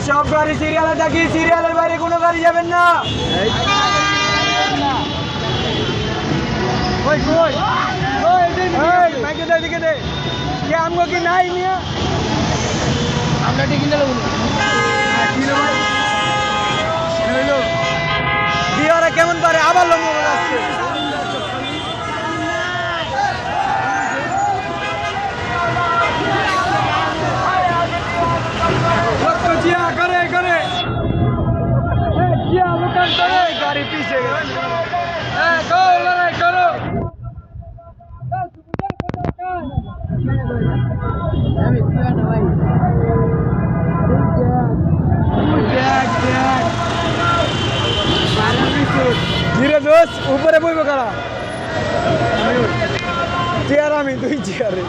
সব গাড়ি সিরিয়ালে থাকি, সিরিয়ালের বাইরে কোনো গাড়ি যাবেন না। আমগো কি নাই মিয়া, আমরা টিকিট দিওয়ারা কেমন পারে আবার লম্বা আসছে। गाड़ी पीछे करो धीरे दोस्त ऊपर बইব কারা চেয়ার আমি দুই চেয়ারে